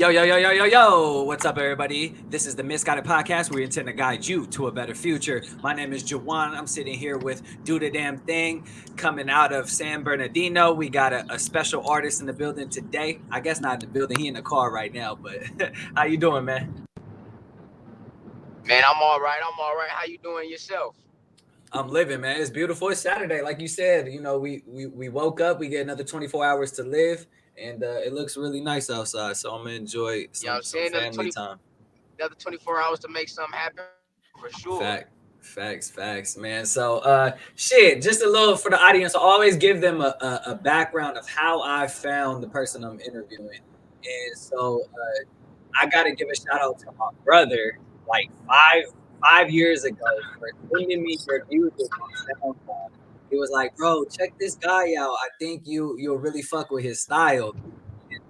Yo. What's up, everybody? This is the Misguided Podcast. We intend to guide you to a better future. My name is Juwan. I'm sitting here with Dudadamthang coming out of San Bernardino. We got a special artist in the building today. I guess not in the building. He in the car right now, but how you doing, man? Man, I'm all right. How you doing yourself? I'm living, man. It's beautiful. It's Saturday. Like you said, we woke up. We get another 24 hours to live. And it looks really nice outside, so I'm gonna enjoy some family time. Another 24 hours to make something happen, for sure. Facts, man. So, just a little for the audience. I always give them a background of how I found the person I'm interviewing, and so I gotta give a shout out to my brother, like five years ago, for sending me your music on SoundCloud. He was like, "Bro, check this guy out. I think you'll really fuck with his style." And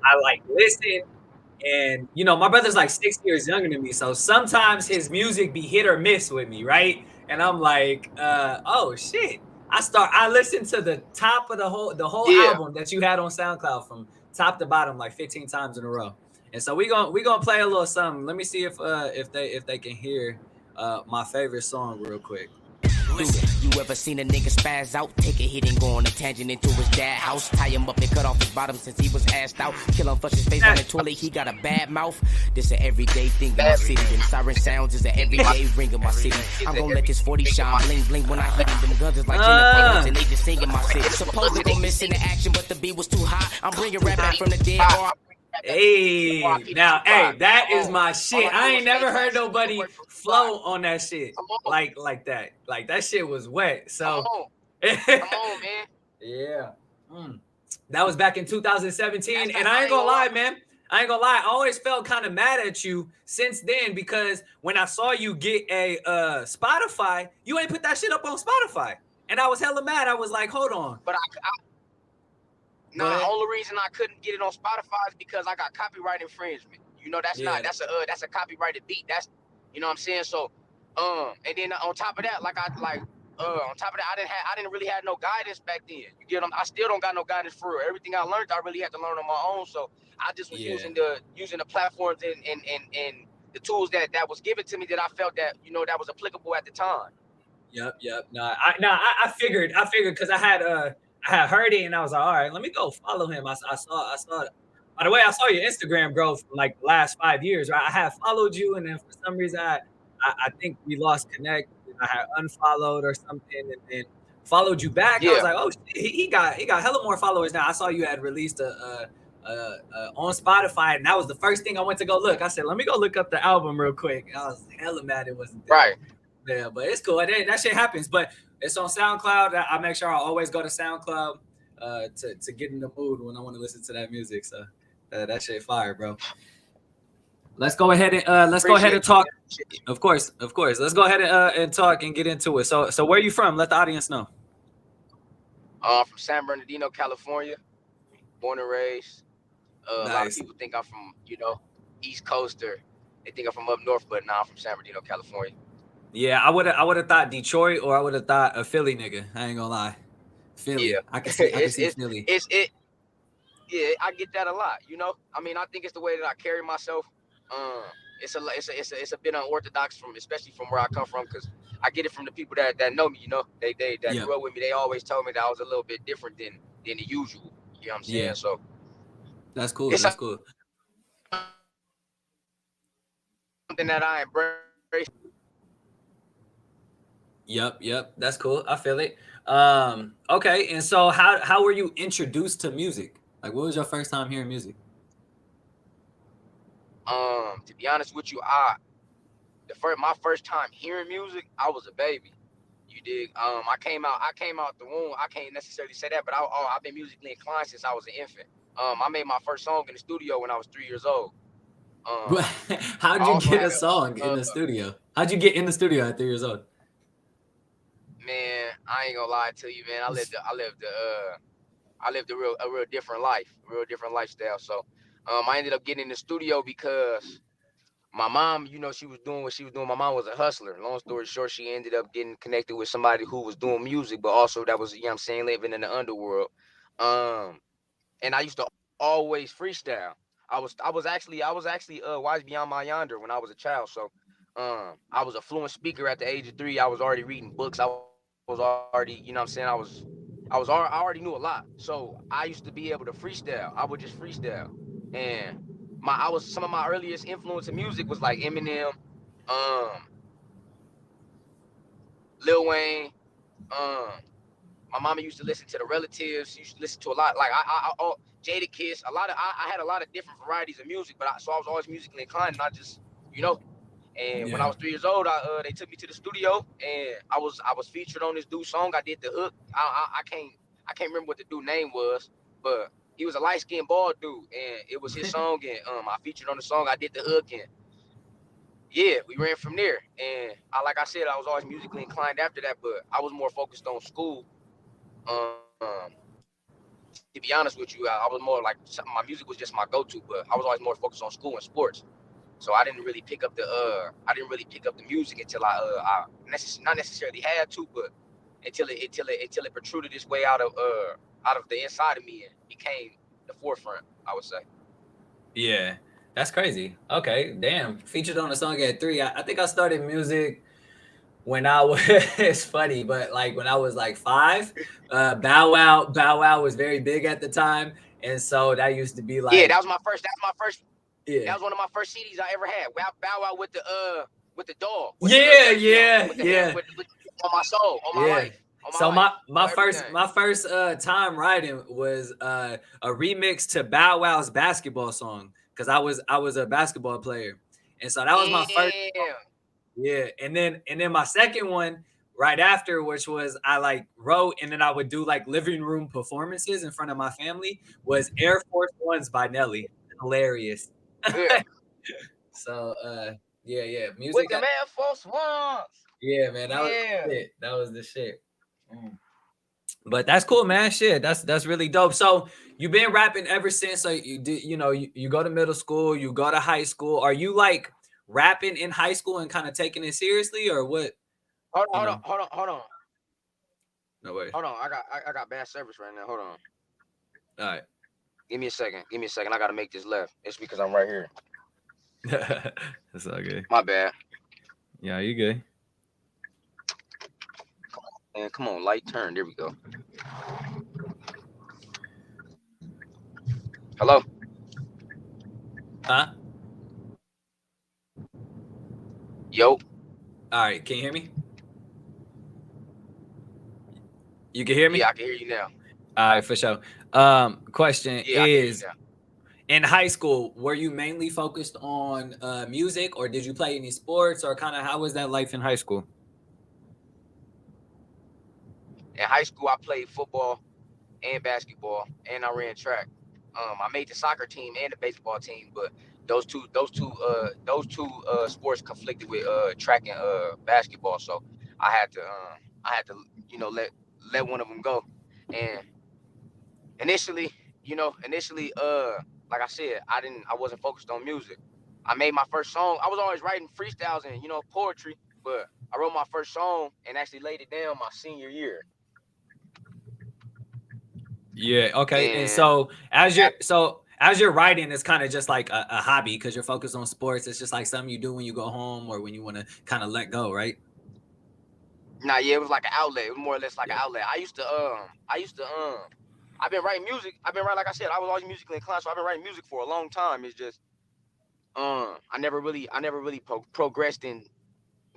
I like listened, and my brother's like 6 years younger than me, so sometimes his music be hit or miss with me, right? And I'm like, oh shit. I listened to the top of the whole album that you had on SoundCloud from top to bottom like 15 times in a row. And so we gonna play a little something. Let me see if they can hear my favorite song real quick. Listen, you ever seen a nigga spaz out? Take a hit and go on a tangent into his dad's house. Tie him up and cut off his bottom since he was assed out. Kill him, flush his face on the toilet, he got a bad mouth. This an everyday thing in my city. Them siren sounds is an everyday ring in my city. I'm gonna let this 40 shine bling bling when I hit him. Them guns is like Jennifer and they just sing in my city. Supposed to go missing the action, but the beat was too high. I'm bringing rap back from the dead. Hey, that is my shit. I ain't never heard nobody flow on that shit like that. Like that shit was wet. So come on, man. Yeah. That was back in 2017. And I ain't gonna lie, man. I always felt kind of mad at you since then, because when I saw you get a Spotify, you ain't put that shit up on Spotify. And I was hella mad. I was like, hold on. But the only reason I couldn't get it on Spotify is because I got copyright infringement. That's a copyrighted beat. That's, you know what I'm saying? So, and then on top of that, I didn't really have no guidance back then. You get them? I still don't got no guidance for real. Everything I learned, I really had to learn on my own. So I just was using the platforms and the tools that was given to me that I felt that, that was applicable at the time. Yep. I figured because I had heard it and I was like, all right, let me go follow him. I saw. By the way, I saw your Instagram growth from like the last 5 years, right? I had followed you, and then for some reason, I think we lost connect. I had unfollowed or something, and then followed you back. Yeah. I was like, oh, shit, he got hella more followers now. I saw you had released on Spotify, and that was the first thing I went to go look. I said, let me go look up the album real quick. And I was hella mad it wasn't there. Right. Yeah, but it's cool. That shit happens. But it's on SoundCloud. I make sure I always go to SoundCloud to get in the mood when I want to listen to that music. So that shit fire, bro. Let's go ahead and talk. Of course. Let's go ahead and talk and get into it. So where are you from? Let the audience know. From San Bernardino, California. Born and raised. Nice. A lot of people think I'm from, East Coaster. They think I'm from up north, but I'm from San Bernardino, California. Yeah, I would have thought Detroit, or I would have thought a Philly nigga. I ain't gonna lie, Philly. Yeah. I can see Philly. Yeah, I get that a lot. I mean, I think it's the way that I carry myself. It's a bit unorthodox especially from where I come from, because I get it from the people that know me. They grew up with me. They always told me that I was a little bit different than the usual. You know what I'm saying? Yeah. So that's cool. Something that I embrace. Yep. That's cool. I feel it. Okay. And so how were you introduced to music? Like, what was your first time hearing music? To be honest with you, my first time hearing music, I was a baby. You dig? I came out the womb. I can't necessarily say that, but I've been musically inclined since I was an infant. I made my first song in the studio when I was 3 years old. How'd you get a song in the studio? How'd you get in the studio at 3 years old? Man, I ain't gonna lie to you, man. I lived a real different life, a real different lifestyle. So, I ended up getting in the studio because my mom, she was doing what she was doing. My mom was a hustler. Long story short, she ended up getting connected with somebody who was doing music, but also that was, what I'm saying, living in the underworld. And I used to always freestyle. I was actually wise beyond my yonder when I was a child. So I was a fluent speaker at the age of 3. I was already reading books. I was already, I already knew a lot. So I used to be able to freestyle. I would just freestyle. And some of my earliest influence in music was like Eminem, um, Lil Wayne, um, my mama used to listen to the Relatives. She used to listen to a lot, like Jada Kiss. I had a lot of different varieties of music, but so I was always musically inclined, and I just, you know. And when I Yeah. was 3 years old, they took me to the studio, and I was featured on this dude's song. I did the hook. I can't remember what the dude's name was, but he was a light skinned bald dude, and it was his song, and I featured on the song. I did the hook, and yeah, we ran from there. And like I said, I was always musically inclined after that, but I was more focused on school. To be honest with you, I was more like my music was just my go-to, but I was always more focused on school and sports. So I didn't really pick up the music until not necessarily had to, but until it protruded its way out of the inside of me and became the forefront, I would say. Yeah. That's crazy. Okay, damn. Featured on a song at 3. I think I started music when I was it's funny, but like when I was like 5. Bow Wow was very big at the time, and so that used to be Yeah, like, that yeah, was one of my first CDs I ever had. Bow Wow with the dog, with the yeah, little jersey on, yeah, with the hair, yeah, with on my soul, on my yeah. life, So my my on first everything. my first time writing was a remix to Bow Wow's basketball song, because I was a basketball player, and so that was my first. Damn. Yeah, and then my second one right after, which was I like wrote and then I would do like living room performances in front of my family, was Air Force Ones by Nelly. Hilarious. Yeah. So yeah, yeah, With music. the Air Force Ones. Yeah, man, that was Yeah. the shit. That was the shit. Mm. But that's cool, man. Shit, that's really dope. So you've been rapping ever since. So you go to middle school, you go to high school. Are you like rapping in high school and kind of taking it seriously, or what? Hold on, You hold on, know, hold on, hold on, no way. hold on. I got bad service right now. Hold on. All right. Give me a second. Give me a second. I gotta make this left. It's because I'm right here. That's all good. My bad. Yeah, you good. And come on, light turn. There we go. Hello. Huh? Yo. All right. Can you hear me? You can hear me? Yeah, I can hear you now. All right, for sure. Question Yeah, I can hear you is, now. in high school, were you mainly focused on music, or did you play any sports, or kind of how was that life in high school? In high school, I played football and basketball, and I ran track. I made the soccer team and the baseball team, but those two sports conflicted with track and basketball, so I had to let one of them go. And initially, like I said, I wasn't focused on music. I made my first song. I was always writing freestyles and poetry, but I wrote my first song and actually laid it down my senior year. Yeah. Okay. And And so as you're writing, it's kind of just like a hobby because you're focused on sports. It's just like something you do when you go home or when you want to kind of let go, right? nah, yeah, it was like an outlet. It was more or less like an Yeah. outlet. I've been writing music. I've been writing, like I said, I was always musically inclined, so I've been writing music for a long time. It's just, I never really progressed in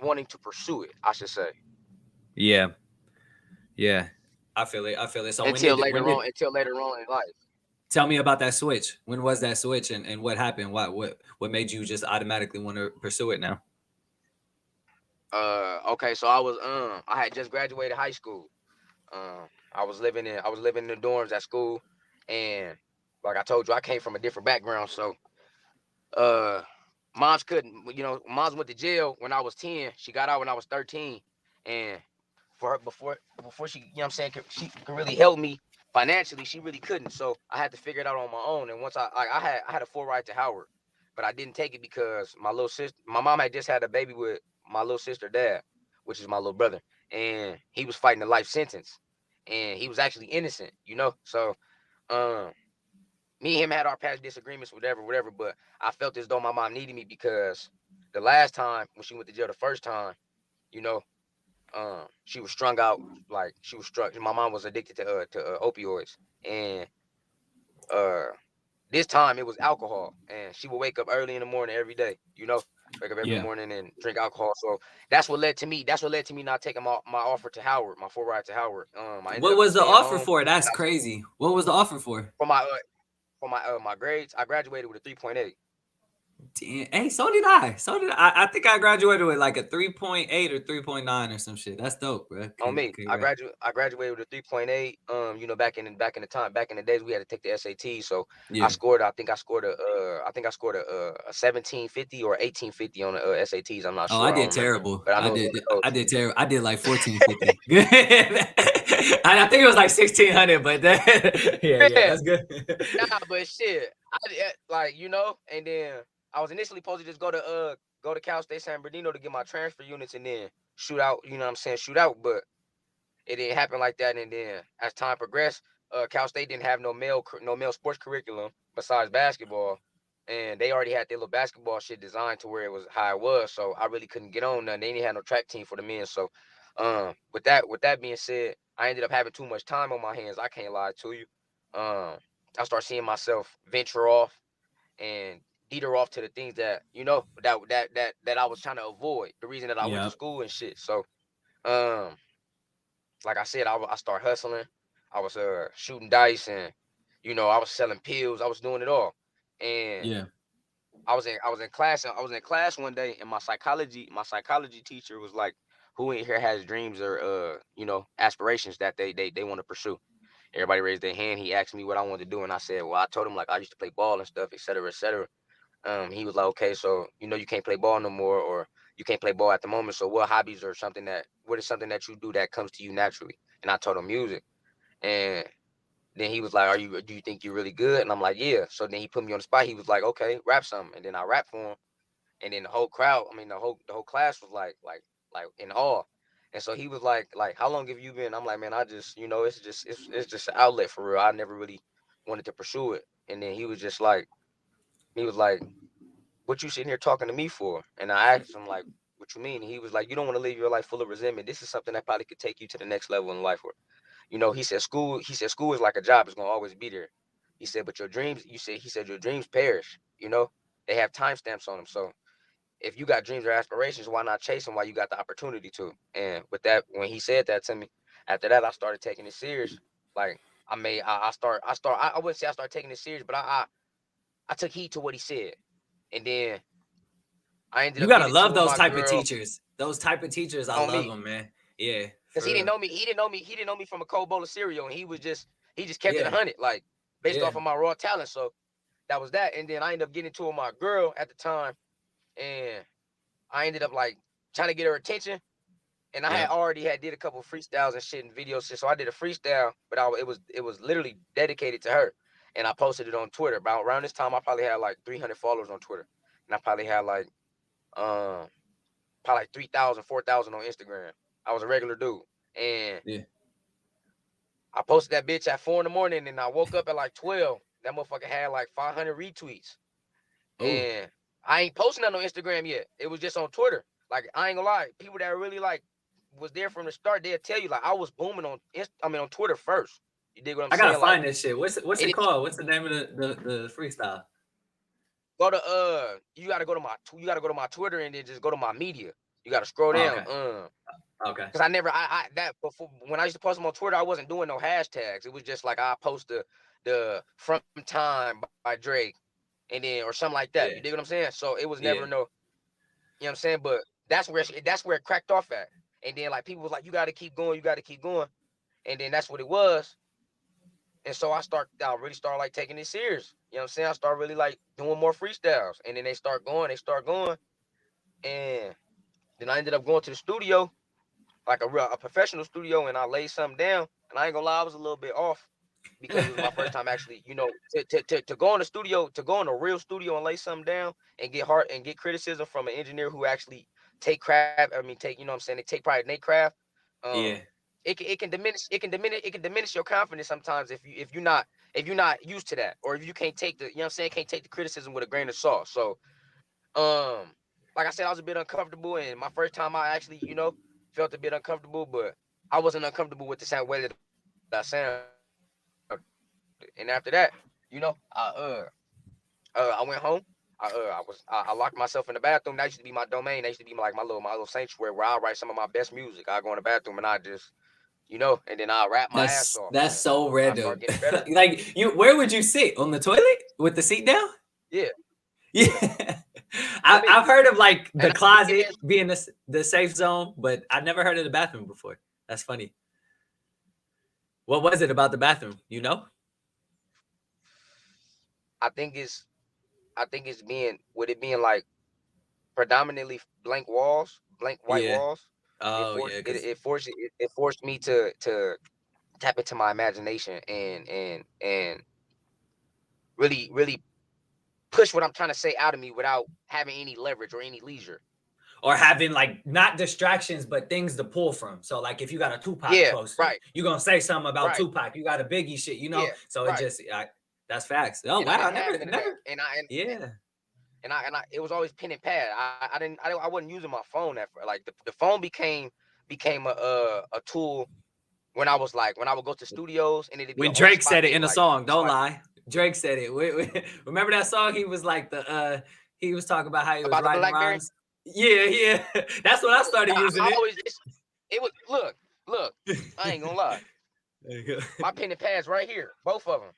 wanting to pursue it, I should say, Yeah. Yeah. I feel it. I feel it. So until later on in life. tell me about that switch. When was that switch, and what happened? What made you just automatically want to pursue it now? Okay, so I had just graduated high school. I was living in the dorms at school, and like I told you, I came from a different background, so uh moms couldn't moms went to jail when I was 10. She got out when I was 13, and for her before she, what I'm saying, she could really help me financially, she really couldn't, so I had to figure it out on my own. And once I had a full ride to Howard, but I didn't take it because my mom had just had a baby with my little sister dad, which is my little brother, and he was fighting a life sentence, and he was actually innocent, so um me and him had our past disagreements, whatever. But I felt as though my mom needed me because the last time when she went to jail the first time, you know, she was strung out. Like she was struck. My mom was addicted to opioids, and uh, this time it was alcohol, and she would wake up early in the morning every day. You know, wake up every morning and drink alcohol. So that's what led to me. That's what led to me not taking my offer to Howard, my full ride to Howard. I ended What up was the staying offer home for? That's crazy. What was the offer for? for my grades. I graduated with a 3.8. Damn. Hey, so did I. I think I graduated with like a 3.8 or 3.9 or some shit. That's dope, bro. On me, I Right. graduated with a 3.8. You know, back in the days, we had to take the SAT. So Yeah. I think I scored a 1750 or 1850 on the SATs. I'm not Oh, sure. I I don't did remember, terrible. but I I know it was did. one of I those. did terrible. I did like 1450. I think it was like 1600, but yeah, Yeah, that's good. nah, but shit, like and then I was initially supposed to just go to Cal State San Bernardino to get my transfer units and then shoot out. You know what I'm saying? Shoot out, but it didn't happen like that. And then as time progressed, Cal State didn't have no male sports curriculum besides basketball, and they already had their little basketball shit designed to where it was how it was. So I really couldn't get on nothing. They didn't have no track team for the men. So, with that being said, I ended up having too much time on my hands. I can't lie to you. I started seeing myself venture off and deter off to the things that that I was trying to avoid. The reason that I went to Yep. school and shit. So, um like I said, I started hustling. I was shooting dice, and I was selling pills. I was doing it all. And Yeah. I was in class one day, and my psychology teacher was like, "Who in here has dreams or aspirations that they want to pursue?" Everybody raised their hand. He asked me what I wanted to do, and I said, "Well, I told him like I used to play ball and stuff, et cetera, et cetera." He was like, "Okay, so you can't play ball no more, or you can't play ball at the moment. So what is something that you do that comes to you naturally?" And I told him music. And then he was like, do you think you're really good? And I'm like, yeah. So then he put me on the spot. He was like, okay, rap something. And then I rapped for him. And then the whole crowd, I mean, the whole class was like in awe. And so he was like, how long have you been? I'm like, man, I just, it's just an outlet for real. I never really wanted to pursue it. And then he was like, what you sitting here talking to me for? And I asked him like, what you mean? And he was like, you don't want to live your life full of resentment. This is something that probably could take you to the next level in life. Where, he said school is like a job. It's gonna always be there. He said, but your dreams, he said your dreams perish. They have timestamps on them. So if you got dreams or aspirations, why not chase them while you got the opportunity to? And with that, when he said that to me, after that, I started taking it serious. Like I wouldn't say I started taking it serious, but I took heed to what he said. And then I ended You up gotta getting two love of those my type of girl teachers. Those type of teachers, I on love me. them, man. Yeah, Because for he didn't real. know me. He didn't know me from a cold bowl of cereal. And he just kept it Yeah, 100, like based yeah, off of my raw talent. So that was that. And then I ended up getting two of my girl at the time. And I ended up like trying to get her attention. And I had yep. already had did a couple of freestyles and shit and videos. So I did a freestyle, but it was literally dedicated to her. And I posted it on Twitter. About around this time, I probably had like 300 followers on Twitter. And I probably had um probably like 3,000, 4,000 on Instagram. I was a regular dude. And Yeah. I posted that bitch at 4 in the morning, and I woke up at like 12. That motherfucker had like 500 retweets. Oh, And I ain't posting that on Instagram yet. It was just on Twitter. Like, I ain't gonna lie. People that really like was there from the start, they'll tell you like I was booming on Twitter first. You dig what I'm I gotta saying? Like, find this shit. What's it it didn't called? What's the name of the freestyle? go to you gotta go to my Twitter and then just go to my media. You gotta scroll Oh, down. okay, okay. Because I never I that before when I used to post them on Twitter, I wasn't doing no hashtags. It was just like I post the From Time by Drake and then or something like that. You Yeah, dig what I'm saying? So it was yeah. never no, what I'm saying? But that's where it cracked off at. And then like people was like, you gotta keep going, you gotta keep going. And then that's what it was. And so I really started like taking it serious. You know what I'm saying? I started really like doing more freestyles. And then they start going. And then I ended up going to the studio, like a professional studio, and I laid something down. And I ain't gonna lie, I was a little bit off because it was my first time actually, to go in the studio, to go in a real studio and lay something down and get criticism from an engineer who actually take, what I'm saying, they take pride in their craft. Um, Yeah, it can diminish your confidence sometimes if you're not if you're not used to that, or if you can't take the, you know what I'm saying, can't take the criticism with a grain of salt. So, like I said, I was a bit uncomfortable, and my first time I actually, felt a bit uncomfortable, but I wasn't uncomfortable with the sound way that I sounded. And after that, I went home. I locked myself in the bathroom. That used to be my domain. That used to be like my little sanctuary where I write some of my best music. I go in the bathroom and I just, and then I rap my ass off. That's so I random. start getting better. Like where would you sit? On the toilet with the seat down? Yeah. Yeah. I've heard of like the closet is, being the safe zone, but I never heard of the bathroom before. That's funny. What was it about the bathroom? You know? I think it's being like predominantly blank walls, blank white Yeah. walls. Oh yeah. It forced me to tap into my imagination and really push what I'm trying to say out of me without having any leverage or any leisure. Or having like not distractions, but things to pull from. So like if you got a Tupac poster, right. you're gonna say something about Right. Tupac. You got a Biggie shit, you know. Yeah, so right. it just that's facts. Oh And wow, I I didn't have never. and I Yeah. and I it was always pen and pad. I wasn't using my phone like the phone became a tool when I would go to studios and it'd be When on Drake spot said it thing, in a like, song, so don't lie. Drake said it. Remember that song? He was like he was talking about how he was about the writing BlackBerry. rhymes. Yeah. That's when I started using it. It was look. I ain't gonna lie. My pen and pads right here, both of them.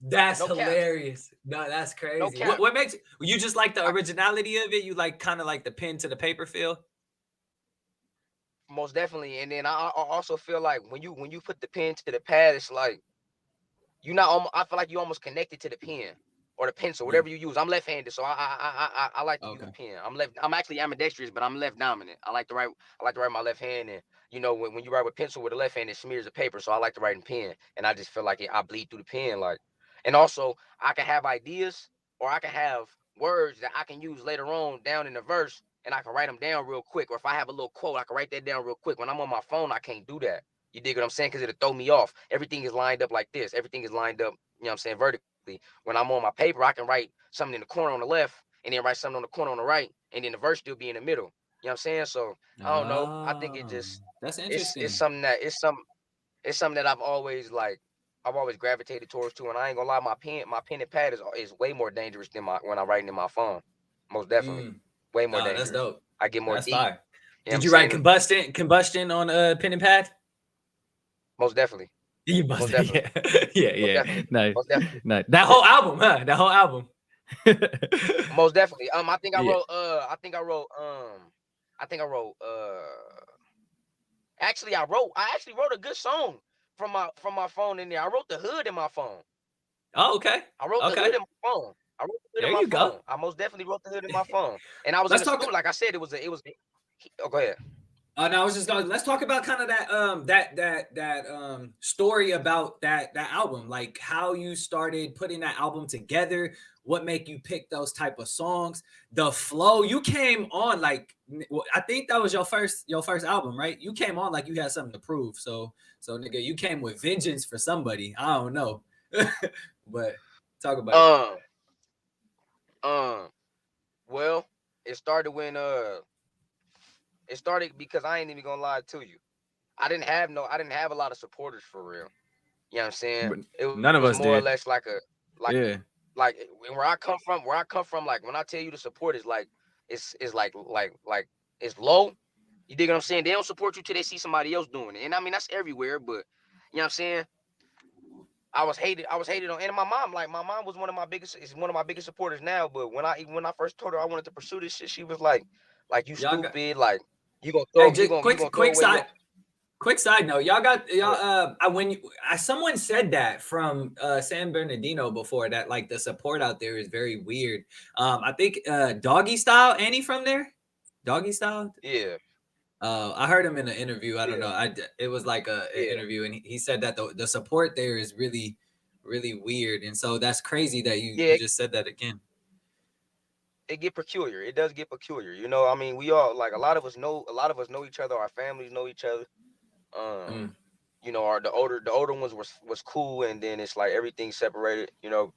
That's No hilarious. No, that's crazy. No cap. What makes you just like the originality of it? You like kind of like the pen to the paper feel? Most definitely. And then I also feel like when you put the pen to the pad, it's like I feel like you almost connected to the pen or the pencil, whatever you use. I'm left-handed, so I like to use the pen. I'm actually ambidextrous, but I'm left dominant. I like to write my left hand, and when you write with pencil with the left hand, it smears the paper. So I like to write in pen, and I just feel like I bleed through the pen, like. And also I can have ideas or I can have words that I can use later on down in the verse, and I can write them down real quick. Or if I have a little quote, I can write that down real quick. When I'm on my phone, I can't do that. You dig what I'm saying? Because it'll throw me off. Everything is lined up like this. Everything is lined up, you know what I'm saying, vertically. When I'm on my paper, I can write something in the corner on the left and then write something on the corner on the right, and then the verse still be in the middle. You know what I'm saying? So I don't know. I think it just that's interesting. It's something that I've always gravitated towards too. And I ain't gonna lie, my pen and pad is way more dangerous than when I'm writing in my phone. Most definitely. Way more dangerous. That's dope. I get more that's deep. Fire. You know Did you write combustion on a pen and pad? Most definitely. You must definitely. Yeah. No. No. That whole album, huh? That whole album. Most definitely. I think I wrote actually I wrote a good song from my phone in there. I wrote the hood in my phone. Oh, okay. I wrote the hood in my phone. I wrote the hood in my phone. Go. I most definitely wrote the hood in my phone. And I was in the studio, like I said, it was oh, go ahead. No, I was just going. Let's talk about kind of that story about that album, like how you started putting that album together. What make you pick those type of songs? The flow you came on like I think that was your first album, right? You came on like you had something to prove. So nigga, you came with vengeance for somebody. I don't know, but talk about it. Well, it started because I ain't even gonna lie to you. I didn't have a lot of supporters for real. You know what I'm saying? None of us more did. Or less like like where I come from, like when I tell you the support is like it's like it's low. You dig what I'm saying? They don't support you till they see somebody else doing it. And I mean that's everywhere, but you know what I'm saying? I was hated on, and my mom was one of my biggest supporters now. But when I first told her I wanted to pursue this shit, she was like you stupid, like you gonna throw quick side note, someone said that from San Bernardino before, that like the support out there is very weird. I think Doggy Style, Annie from there, Doggy Style. Yeah. I heard him in an interview. I don't know. It was like an interview, and he said that the support there is really, really weird, and so that's crazy that you just said that again. It get peculiar. It does get peculiar. You know, I mean, we all like a lot of us know each other. Our families know each other. you know, the older ones was cool, and then it's like everything separated. You know,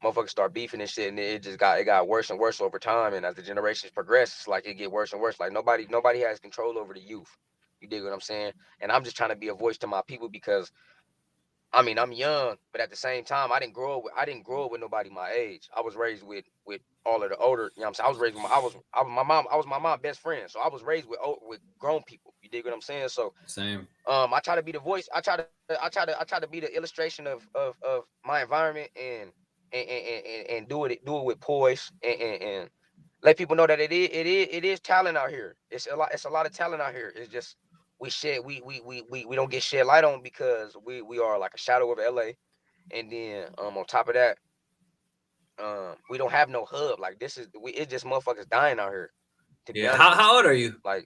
motherfuckers start beefing and shit, and it got worse and worse over time. And as the generations progress, it's like it get worse and worse. Like nobody has control over the youth. You dig what I'm saying? And I'm just trying to be a voice to my people because I mean I'm young, but at the same time I didn't grow up with nobody my age. I was raised with all of the older. You know what I'm saying? I was raised with I was my mom's best friend, so I was raised with grown people. You dig what I'm saying? So Same. I try to be the voice. I try to be the illustration of my environment and do it with poise and let people know that it is talent out here. It's a lot of talent out here. It's just we don't get shed light on because we are like a shadow of LA. And then on top of that, we don't have no hub. Like it's just motherfuckers dying out here, to be Yeah. honest with How you. old are you? Like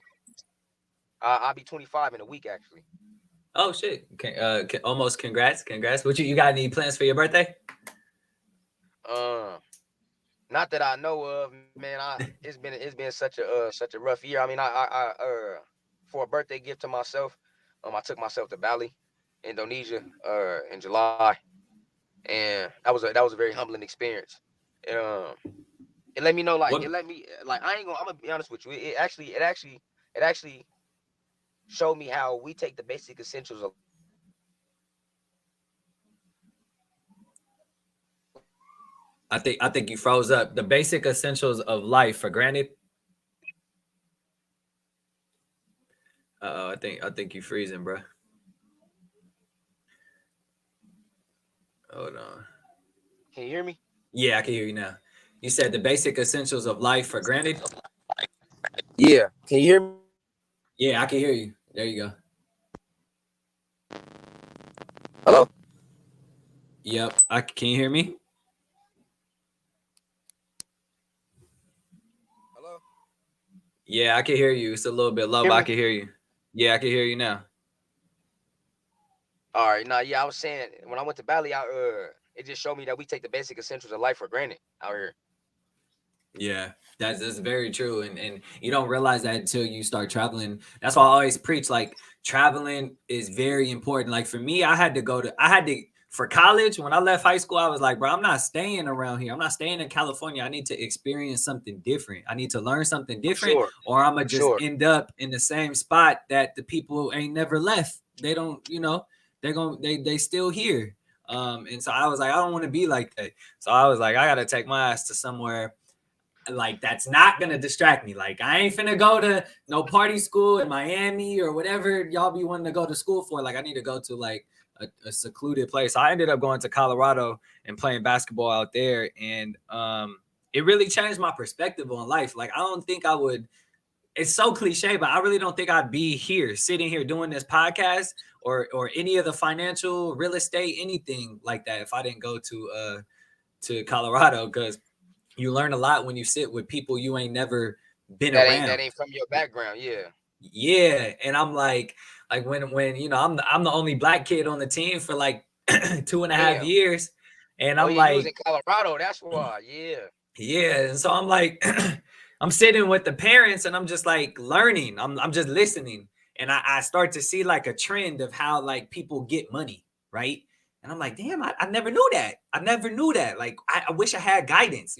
I'll be 25 in a week actually. Oh shit. Okay, almost congrats. What you got any plans for your birthday? Um Not that I know of, man. It's been such a rough year. I mean, for a birthday gift to myself, I took myself to Bali, Indonesia, in July, and that was a very humbling experience. Um, it let me know, like What I'm gonna be honest with you. It actually showed me how we take the basic essentials of life for granted. I think you froze up. The basic essentials of life for granted. I think you freezing, bro. Hold on. Can you hear me? Yeah, I can hear you now. You said the basic essentials of life for granted. Yeah. Can you hear me? Yeah, I can hear you. There you go. Hello. Yep. Can you hear me? Hello. Yeah, I can hear you. It's a little bit low, Hear but I me? can hear you. Yeah, I can hear you now. All right, nah, yeah, I was saying when I went to Bali, it just showed me that we take the basic essentials of life for granted out here. Yeah, that's very true, and you don't realize that until you start traveling. That's why I always preach like traveling is very important. Like for me, I had to for college when I left high school. I was like, bro, I'm not staying around here. I'm not staying in California. I need to experience something different. I need to learn something For different, sure, or I'm gonna for just sure. end up in the same spot that the people ain't never left. They don't, they still here. And so I was like, I don't want to be like that. So I was like, I gotta take my ass to somewhere like that's not gonna distract me. Like I ain't finna go to no party school in Miami or whatever y'all be wanting to go to school for. Like I need to go to like a secluded place. So I ended up going to Colorado and playing basketball out there, and it really changed my perspective on life. Like I don't think I would. It's so cliche, but I really don't think I'd be here, sitting here doing this podcast or any of the financial, real estate, anything like that if I didn't go to Colorado because you learn a lot when you sit with people you ain't never been That around. ain't from your background, yeah. Yeah, and I'm like when I'm the only black kid on the team for like 2.5 Damn. years, and Oh I'm yeah, you was in like, Colorado. That's why. Yeah. yeah, and so I'm like, I'm sitting with the parents, and I'm just like learning. I'm just listening, and I start to see like a trend of how like people get money, right? And I'm like, damn, I never knew that. I never knew that. Like, I wish I had guidance,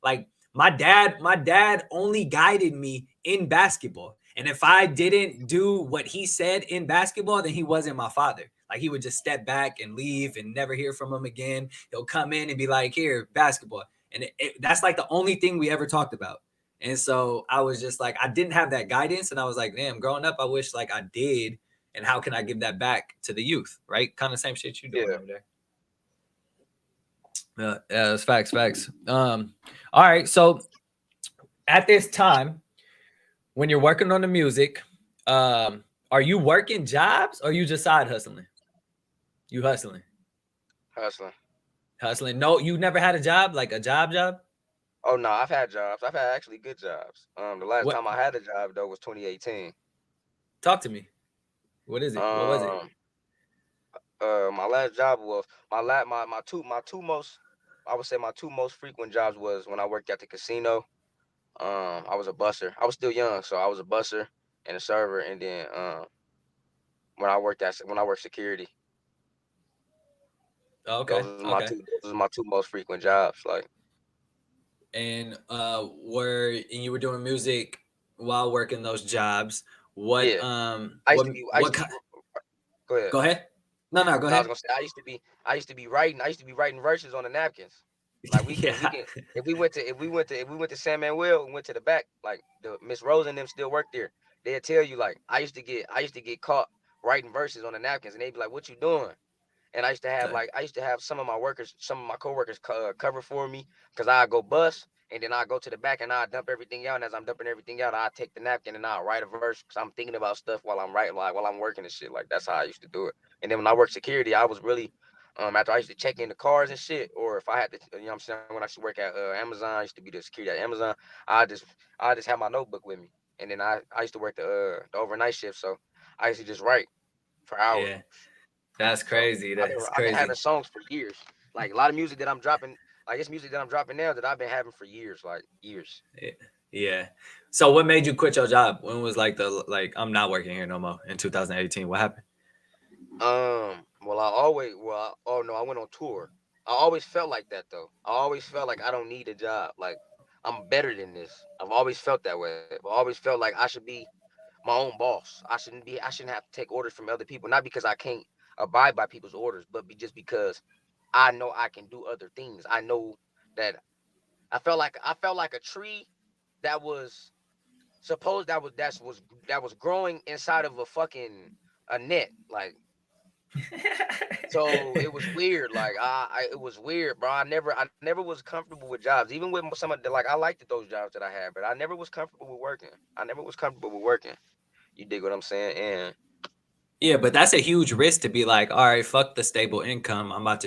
like my dad only guided me in basketball. And if I didn't do what he said in basketball, then he wasn't my father. Like he would just step back and leave and never hear from him again. He'll come in and be like, here, basketball. And that's like the only thing we ever talked about. And so I was just like, I didn't have that guidance. And I was like, damn, growing up, I wish like I did. And how can I give that back to the youth? Right. Kind of same shit you doing Yeah. over there. Yeah, it's facts. All right. So at this time, when you're working on the music, are you working jobs or are you just side hustling? You hustling. Hustling. Hustling. No, you never had a job, like a job? Oh no, I've had jobs. I've had actually good jobs. The last What time I had a job though was 2018. talk to me. What is it? What was it? Um, my last job was my two most I would say my two most frequent jobs was when I worked at the casino. I was a busser. I was still young, so I was a busser and a server, and then when I worked security. Okay, okay. Those are my two most frequent jobs. Like, And you were doing music while working those jobs. What yeah, I used what to be. kind? Go ahead. Go ahead. No, go No, I was ahead. gonna say I used to be writing verses on the napkins. Like we Yeah, can if we went to San Manuel and went to the back, like the Miss Rose and them still work there. They'll tell you like I used to get caught writing verses on the napkins, and they'd be like, "What you doing?" And okay. I used to have some of my coworkers cover for me because I go bust and then I go to the back and I dump everything out. And as I'm dumping everything out, I take the napkin and I write a verse because I'm thinking about stuff while I'm writing, like while I'm working and shit. Like that's how I used to do it. And then when I worked security, I was really after I used to check in the cars and shit, or if I had to, you know what I'm saying, when I used to work at Amazon, I used to be the security at Amazon. I just I just have my notebook with me, and then I used to work the overnight shift, so I used to just write for hours. Yeah, that's So crazy. That's I've been having crazy. songs for years. Like a lot of music that I'm dropping, like it's music that I'm dropping now that I've been having for years, like years. Yeah. Yeah. So what made you quit your job? When was I'm not working here no more in 2018? What happened? Oh no, I went on tour. I always felt like that though. I always felt like I don't need a job. Like I'm better than this. I've always felt that way. I've always felt like I should be my own boss. I shouldn't have to take orders from other people. Not because I can't abide by people's orders, but just because I know I can do other things. I know that I felt like a tree that was supposed that was growing inside of a fucking a net. Like so it was weird. Like it was weird, bro. I never was comfortable with jobs. Even with some of the like I liked those jobs that I had, but I never was comfortable with working. I never was comfortable with working. You dig what I'm saying? And Yeah, but that's a huge risk to be like, all right, fuck the stable income. I I'm went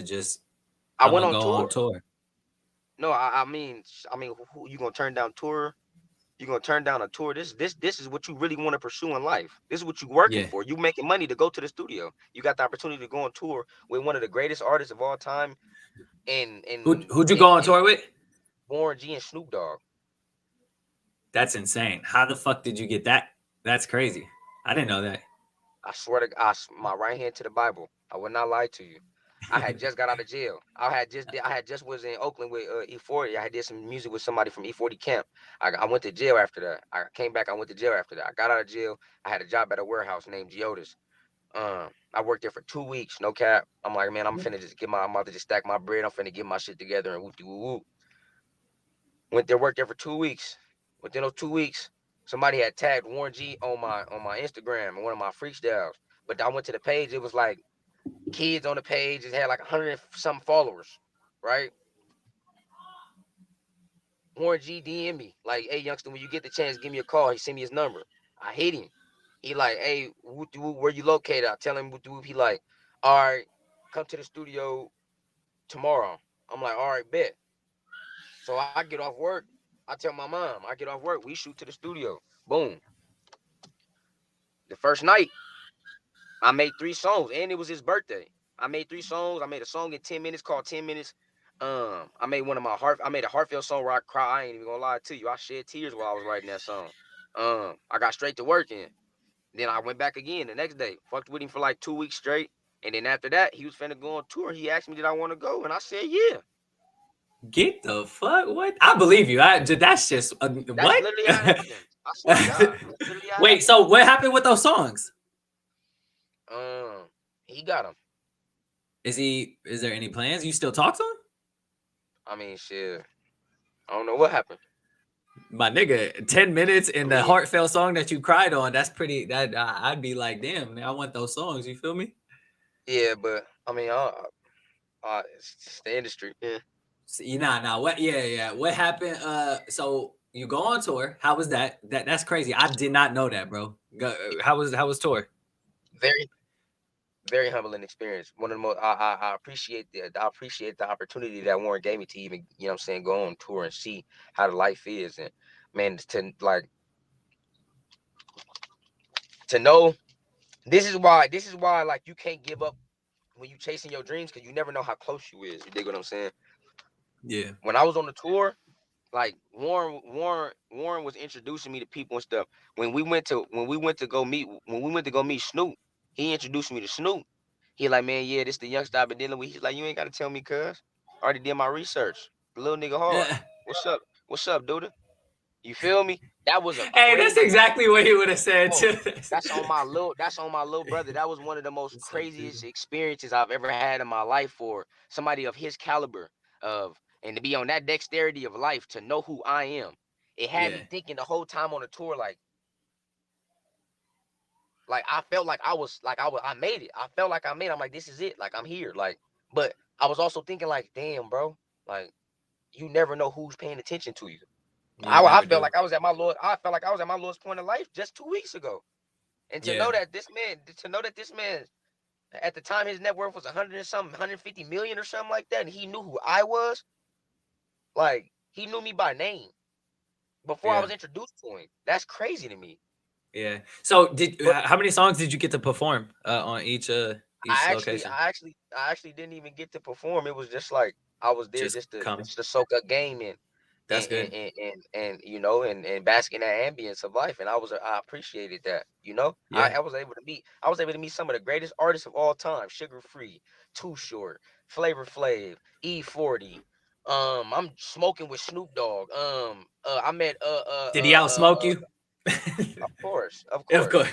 gonna on go on tour. tour. No, who you gonna turn down tour? You gonna turn down a tour? This is what you really want to pursue in life. This is what you working Yeah. for. You making money to go to the studio. You got the opportunity to go on tour with one of the greatest artists of all time, Who'd you go on and tour with? Warren G and Snoop Dogg. That's insane. How the fuck did you get that? That's crazy. I didn't know that. I swear to my right hand to the Bible. I would not lie to you. I had just got out of jail. I had just was in Oakland with E40. I had did some music with somebody from E40 camp. I went to jail after that. I came back. I went to jail after that. I got out of jail. I had a job at a warehouse named Geodis. I worked there for 2 weeks. No cap. I'm like, man, I'm about to just stack my bread. I'm finna get my shit together and whoop de whoop whoop. Went there, worked there for 2 weeks. Within those 2 weeks, somebody had tagged Warren G on my Instagram and one of my freestyles. But I went to the page, it was like kids on the page. It had like 100 and some followers, right? Warren G DM me like, hey youngster, when you get the chance, give me a call. He sent me his number. I hit him. He like, hey, where you located? I tell him, he like, all right, come to the studio tomorrow. I'm like, all right, bet. So I get off work. I tell my mom, I get off work. We shoot to the studio. Boom. The first night, I made 3 songs, and it was his birthday. I made 3 songs. I made a song in 10 minutes called 10 Minutes. I made I made a heartfelt song where I cry. I ain't even gonna lie to you. I shed tears while I was writing that song. I got straight to working. Then I went back again the next day. Fucked with him for like 2 weeks straight. And then after that, he was finna go on tour. He asked me, did I want to go? And I said, yeah. Get the fuck? What? I believe you. That's just That's what? literally how it happened. I swear to God. That's literally how it Wait, happened. so what happened with those songs? He got him. Is there any plans? You still talk to him? I mean, shit. I don't know what happened. My nigga, 10 minutes in I the mean, heartfelt song that you cried on, that's pretty I'd be like, damn, man, I want those songs, you feel me? yeah, but I mean, it's the industry. Yeah. See, what yeah. What happened? So you go on tour. How was that? That's crazy. I did not know that, bro. How was tour? Very, very humbling experience. One of the most I appreciate the opportunity that Warren gave me to even, you know what I'm saying, go on tour and see how the life is. And man, to know this is why like you can't give up when you chasing your dreams, because you never know how close you is. You dig what I'm saying? Yeah. When I was on the tour, like Warren was introducing me to people and stuff. When we went to go meet Snoop, He introduced me to Snoop. He like, man, yeah, this the youngster I've been dealing with. He's like, you ain't gotta tell me, cuz. I already did my research. The little nigga hard. Yeah. What's up? What's up, dude? You feel me? That was a Hey, that's crazy, exactly what he would have said bro. too. That's on my little brother. That was one of the most What's up, craziest dude? experiences I've ever had in my life for somebody of his caliber of and to be on that dexterity of life to know who I am. It had Yeah, me thinking the whole time on the tour, like I felt I made it. I felt like I made it. I'm like, this is it. Like I'm here. Like, but I was also thinking like, damn, bro, like you never know who's paying attention to you. you I never felt do. like I was at my Lord. I felt like I was at my lowest point of life just 2 weeks ago. And Yeah, to know that this man, at the time, his net worth was 100 and something, 150 million or something like that, and he knew who I was. Like he knew me by name before I yeah, was introduced to him. That's crazy to me. yeah. So, did But how many songs did you get to perform on each location? I actually didn't even get to perform. It was just like I was there Just come. just to soak up game That's good. and you know and bask in that ambience of life. And I appreciated that. You know, Yeah. I was able to meet some of the greatest artists of all time: Sugar Free, Too Short, Flavor Flav, E40. I'm smoking with Snoop Dogg. I met Did he outsmoke you? of course, of Of course, course.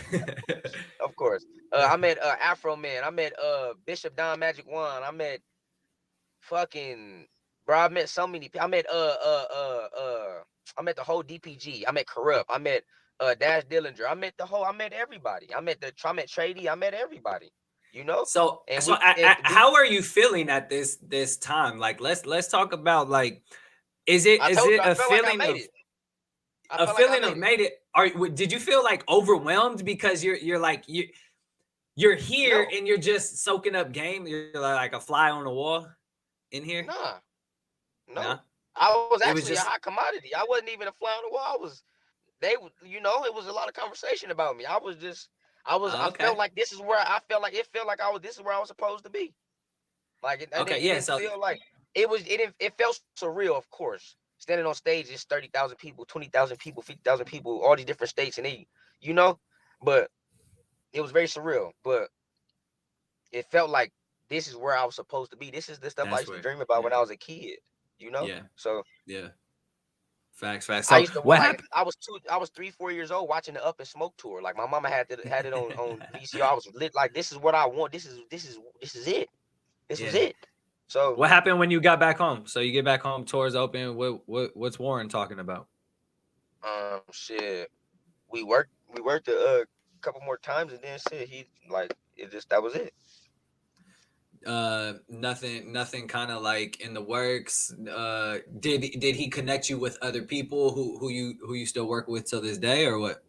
of course. I met Afro Man. I met Bishop Don Magic Juan. I met fucking bro. I met so many people. I met the whole DPG. I met Corrupt. I met Dash Dillinger. I met everybody. I met Trady. I met everybody. You know, So, and so how are you feeling at this time? Like, let's talk about like, I is told it you I felt like I made it. I a felt like I feeling made of it. made it? Did you feel like overwhelmed because you're like you're here No, and you're just soaking up game? You're like a fly on the wall in here. nah, No, no. I was it was actually a just hot commodity. I wasn't even a fly on the wall. You know, it was a lot of conversation about me. I okay. felt like this is where I felt like it felt like this is where I was supposed to be. Like Okay, it yeah. didn't So feel like it felt surreal, of course. Standing on stage is 30,000 people, 20,000 people, 50,000 people, all these different states, and you know, but it was very surreal. But it felt like this is where I was supposed to be. This is the stuff I that's used to where. dream about Yeah, when I was a kid, you know. yeah, So yeah. Facts, facts. I So used to what like happened? I was 3, 4 years old watching the Up and Smoke tour. Like my mama had it on VCR. I was lit like this is what I want. This is it. This was Yeah. it. So What happened when you got back home? So you get back home, tours open. What's Warren talking about? shit. We worked a couple more times and then shit. He like it just that was it. Nothing kind of like in the works. Did he connect you with other people who you still work with till this day or what?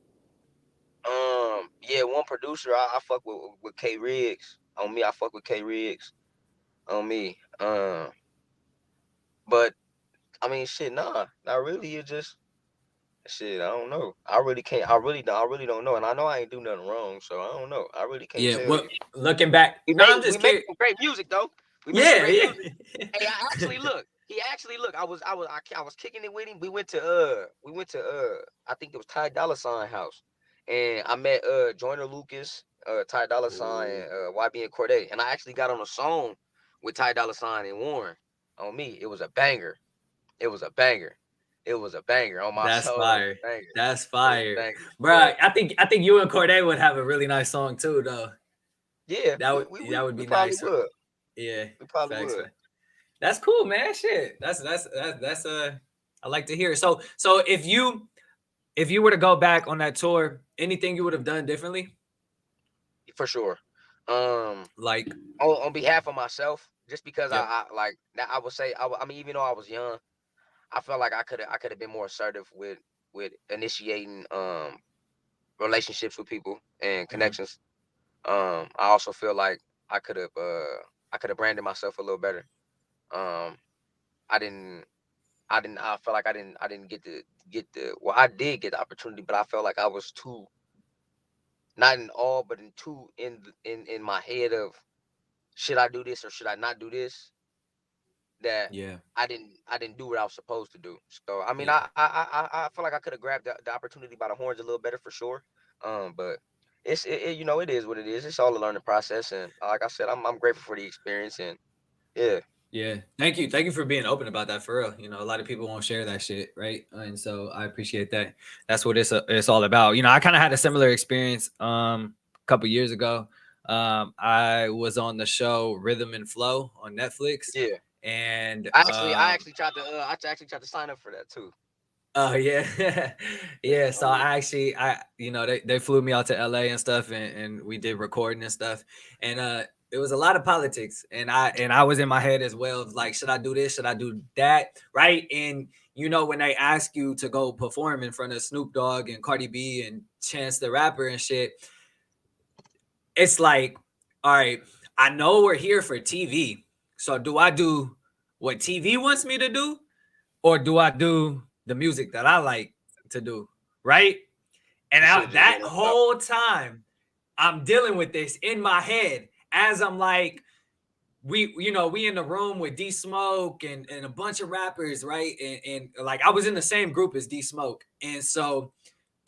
Yeah, one producer I fuck with K Riggs. On me, I fuck with K Riggs. On me. But I mean shit, nah, not really. It just shit, I don't know. I really can't. I really don't know. And I know I ain't do nothing wrong, so I don't know. I really can't Yeah, tell well, you. looking back, no, I'm We just made curious. some great music though. We made some Yeah, great music. yeah. Hey, I actually look. He actually look. I was kicking it with him. We went to I think it was Ty Dolla Sign house, and I met Joyner Lucas, Ty Dolla Sign, Ooh, and YB and Corday, and I actually got on a song with Ty Dolla Sign and Warren on me. It was a banger. It was a banger. It was a banger on my that's soul. It was fire. a banger. That's It was a fire, banger. bro. But I think you and Corday would have a really nice song too, though. yeah, That would we be probably nice. would. Yeah, We probably facts, would. facts. That's cool, man. Shit, that's I like to hear it. So if you were to go back on that tour, anything you would have done differently? For sure. Um, Like, on behalf of myself, just because yep. I like that, I would say I mean, even though I was young, I felt like I could have been more assertive with initiating relationships with people and Hmm. connections. I also feel like I could have branded myself a little better. Um, I didn't I felt like I didn't get the well, I did get the opportunity, but I felt like I was too not in all, but in too in my head of should I do this or should I not do this, that Yeah, I didn't do what I was supposed to do. So I mean yeah, I feel like I could have grabbed the opportunity by the horns a little better for sure. But you know, it is what it is. It's all a learning process, and like I said, I'm grateful for the experience, and yeah. Yeah, thank you for being open about that, for real. You know, a lot of people won't share that shit, right? And so I appreciate that. That's what it's all about. You know, I kind of had a similar experience a couple years ago. I was on the show Rhythm and Flow on Netflix, Yeah. and I actually tried to sign up for that too. oh yeah, yeah. So you know, they flew me out to LA and stuff, and we did recording and stuff, and it was a lot of politics, and I was in my head as well, of like, should I do this? Should I do that? Right? And you know, when they ask you to go perform in front of Snoop Dogg and Cardi B and Chance the Rapper and shit, it's like, all right, I know we're here for TV, so do I do what TV wants me to do, or do I do the music that I like to do, right? And that whole time, I'm dealing with this in my head as I'm like, we in the room with D Smoke and a bunch of rappers, right? And like I was in the same group as D Smoke, and so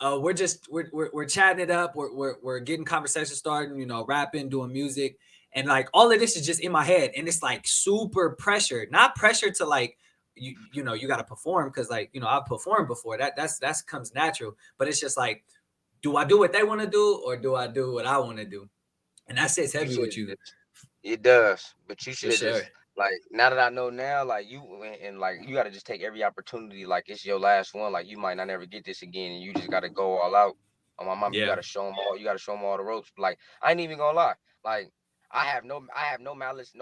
we're chatting it up, we're getting conversation started, you know, rapping, doing music, and like all of this is just in my head, and it's like super pressure, not pressure to like you know, you got to perform, because like, you know, I've performed before, that's comes natural, but it's just like, do I do what they want to do, or do I do what I want to do? And that sits heavy with you. It does, but you should For have sure. just, like, now that I know now, like, and like, you got to just take every opportunity, like it's your last one, like you might not ever get this again, and you just got to go all out. On my mom, you got Yeah. to show them all. You got to show them all the ropes. Like, I ain't even gonna lie. Like, I have no malice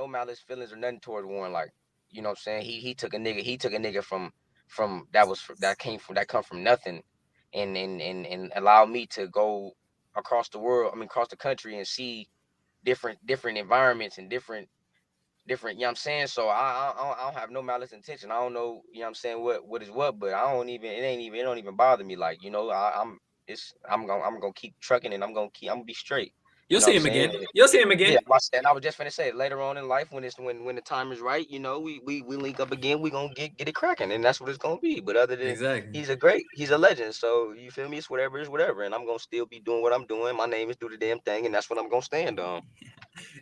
feelings or nothing towards Warren. Like, you know what I'm saying? He took a nigga from that come from nothing, and allow me to go across the world. I mean, across the country, and see different environments and different, you know what I'm saying? So I don't have no malice intention. I don't know, you know what I'm saying, what is what, but I don't even, it don't even bother me. Like, you know, I'm gonna keep trucking, and I'm gonna be straight. You You'll know what see I'm him saying? again. You'll see him Yeah, again. and I was just gonna say, later on in life, when the time is right, you know, we link up again, we gonna get it cracking, and that's what it's gonna be. But other than, Exactly. he's a legend, so you feel me? It's whatever, and I'm gonna still be doing what I'm doing. My name is Do the Damn Thing, and that's what I'm gonna stand on.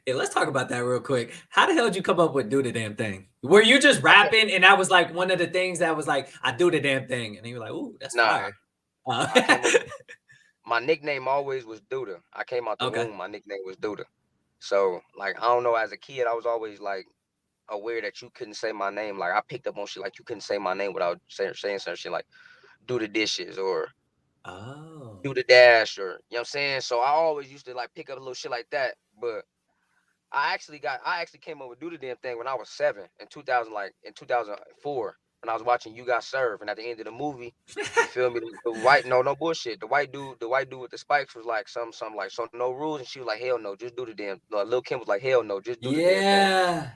Hey, let's talk about that real quick. How the hell did you come up with Do the Damn Thing? Were you just I can't, rapping and that was like one of the things that was like, I do the damn thing? And you were like, ooh, that's nah, fire. I came up. My nickname always was Duda. I came out the Okay. womb, my nickname was Duda. So, like, I don't know, as a kid, I was always like aware that you couldn't say my name. Like, I picked up on shit like you couldn't say my name without saying some shit like do the dishes, or Oh. do the dash, or, you know what I'm saying? So I always used to like pick up a little shit like that. But I actually came up with Do the Damn Thing when I was 7 in 2000, like in 2004, when I was watching You Got Served, and at the end of the movie, you feel me? The white, no bullshit. The white dude with the spikes was like some like, so no rules, and she was like, hell no, just do the damn. Lil' Kim was like, hell no, just do the damn thing Yeah.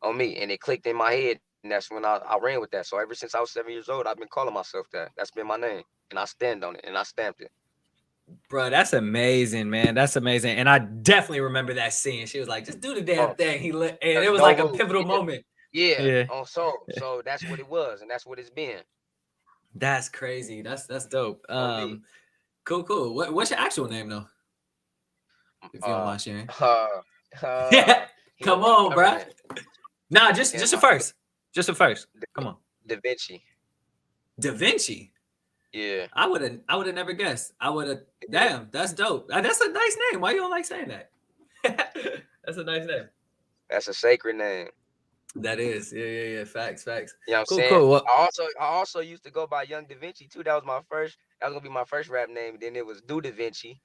on me, and it clicked in my head, and that's when I ran with that. So ever since I was 7 years old, I've been calling myself that. That's been my name, and I stand on it, and I stamped it. Bro, that's amazing, man. That's amazing. And I definitely remember that scene. She was like, just do the damn thing. And it was No like a rules. pivotal moment. Yeah. Yeah. So that's what it was, and that's what it's been That's crazy. That's dope. on me. Cool. What's your actual name though? If you don't Uh, mind sharing. uh, Yeah. Here Come with the on, bro. government Nah, just and a my first. Just a first. Come on. Da Vinci. Da Vinci. Yeah. I would have never guessed. I would have. Damn, that's dope. That's a nice name. Why you don't like saying that? That's a nice name. That's a sacred name. That is. Yeah. Facts. You know what I'm Cool. saying? Well, I also used to go by Young Da Vinci too. That was gonna be my first rap name. And then it was Do Da Vinci.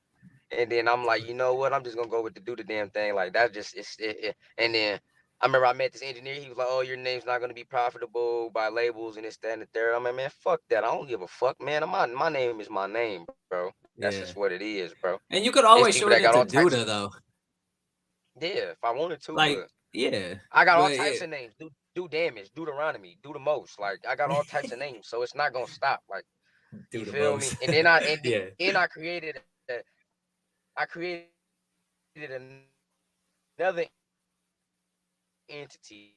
And then I'm like, you know what? I'm just gonna go with the Do the Damn Thing. Like, that just and then I remember I met this engineer. He was like, "Oh, your name's not gonna be profitable by labels and this, that, and the third." I'm like, "Man, fuck that. I don't give a fuck, man. My name is my name, bro. That's yeah. just what it is, bro." And you could It's always people shorten that it got to all types of, Duda though. yeah, if I wanted to, Like, but yeah. I got all But yeah, types of names. Do damage, Deuteronomy, do the most. Like, I got all types of names, so it's not gonna stop. Like, do you the feel me? most. And then Yeah. I created another entity,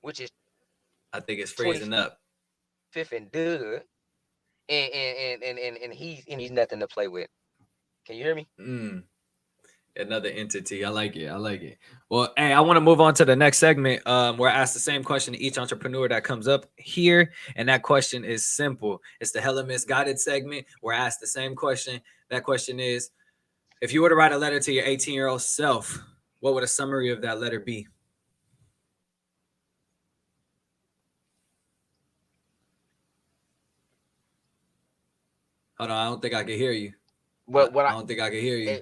which is I think it's 25th freezing up. and Dud. and he's nothing to play with. Can you hear me? Another entity. I like it. I like it. Well, hey, I want to move on to the next segment where I ask the same question to each entrepreneur that comes up here. And that question is simple. It's the Hella Misguided segment where I ask the same question. That question is, if you were to write a letter to your 18-year-old self, what would a summary of that letter be? Hold on. I don't think I can hear you. What I don't think I can hear you.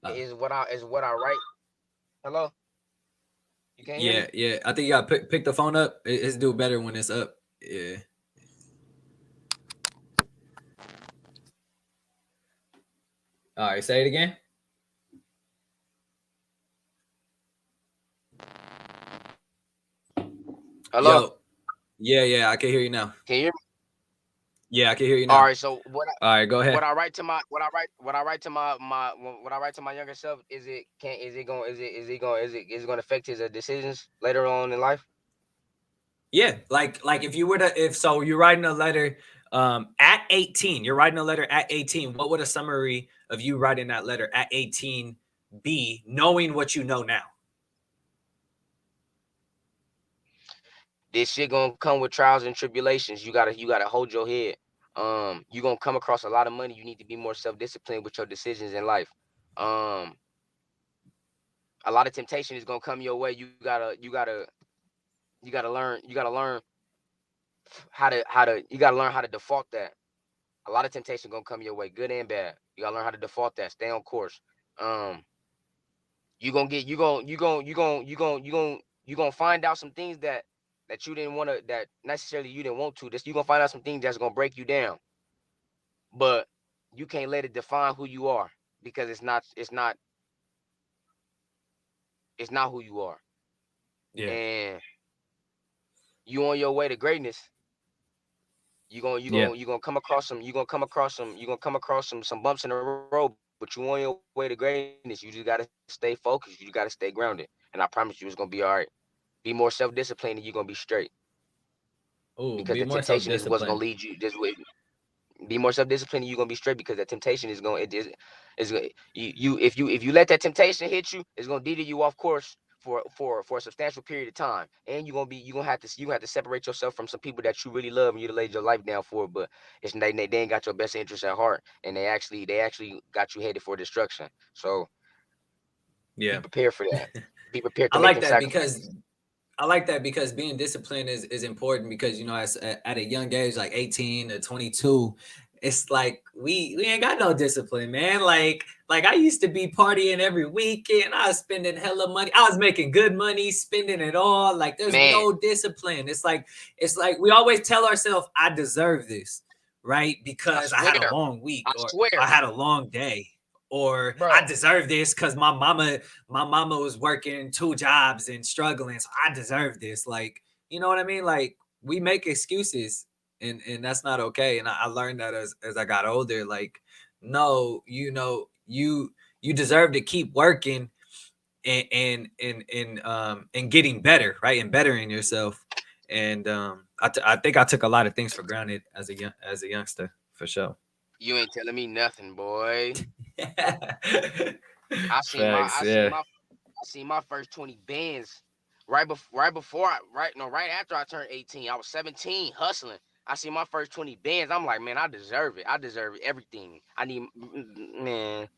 is what I write. Hello? You can't hear me? Yeah. I think you got to pick the phone up. It's do better when it's up. Yeah. All right. Say it again. Hello? Yo. Yeah. I can hear you now. Can you hear me? Yeah, I can hear you now. All right, so All right, go ahead. what I write to my younger self, is it going to affect his decisions later on in life? Yeah, like if you were to you're writing a letter at 18, you're writing a letter at 18. What would a summary of you writing that letter at 18 be, knowing what you know now? This shit gonna come with trials and tribulations. You gotta hold your head. You're gonna come across a lot of money. You need to be more self-disciplined with your decisions in life. A lot of temptation is gonna come your way. You gotta learn how to default that. A lot of temptation gonna come your way, good and bad. You gotta learn how to default that. Stay on course. You gonna find out some things that you didn't want to, that necessarily you didn't want to. You gonna find out some things that's gonna break you down, but you can't let it define who you are, because it's not who you are. Yeah. And you on your way to greatness. You gonna come across some bumps in the road, but you on your way to greatness. You just gotta stay focused. You gotta stay grounded, and I promise you, it's gonna be all right. Be more self-disciplined, and you're gonna be straight. Oh, Because be the more temptation is what's gonna self-disciplined. lead you this way. Be more self-disciplined, and you're gonna be straight, because that temptation is going if you let that temptation hit you, it's gonna deter you off course for a substantial period of time. And you're gonna have to separate yourself from some people that you really love and you laid your life down for, but they ain't got your best interest at heart, and they actually got you headed for destruction. So be prepared for that. Be prepared to make them sacrifices. I like that because being disciplined is important, because, at a young age, like 18 to 22, it's like we ain't got no discipline, man. Like I used to be partying every weekend. I was spending hella money. I was making good money, spending it all. Like there's no discipline. It's like we always tell ourselves, I deserve this, right? Because I had a long week, or I had a long day. Or I deserve this because my mama was working 2 jobs and struggling, so I deserve this. Like, you know what I mean? Like, we make excuses, and that's not okay. And I learned that as I got older. Like, no, you deserve to keep working and getting better, right? And bettering yourself. And I think I took a lot of things for granted as a youngster, for sure. You ain't telling me nothing, boy. I seen my first 20 bands right after I turned 18. I was 17, hustling. I see my first 20 bands. I'm like, man, I deserve it. I deserve everything. I need, man.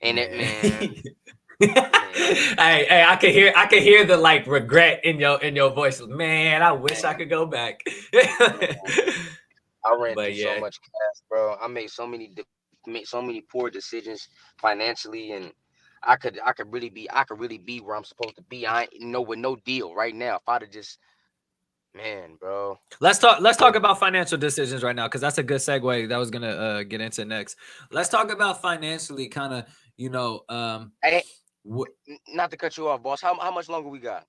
And it, man. Hey, I can hear the like regret in your voice. Man, I wish I could go back. I ran through so much cash, bro. I made so many poor decisions financially, and I could really be where I'm supposed to be. I ain't with no deal right now. If I'd have just, man, bro. Let's talk about financial decisions right now, because that's a good segue that I was gonna get into next. Let's talk about financially, kind of, Hey, not to cut you off, boss. How much longer we got?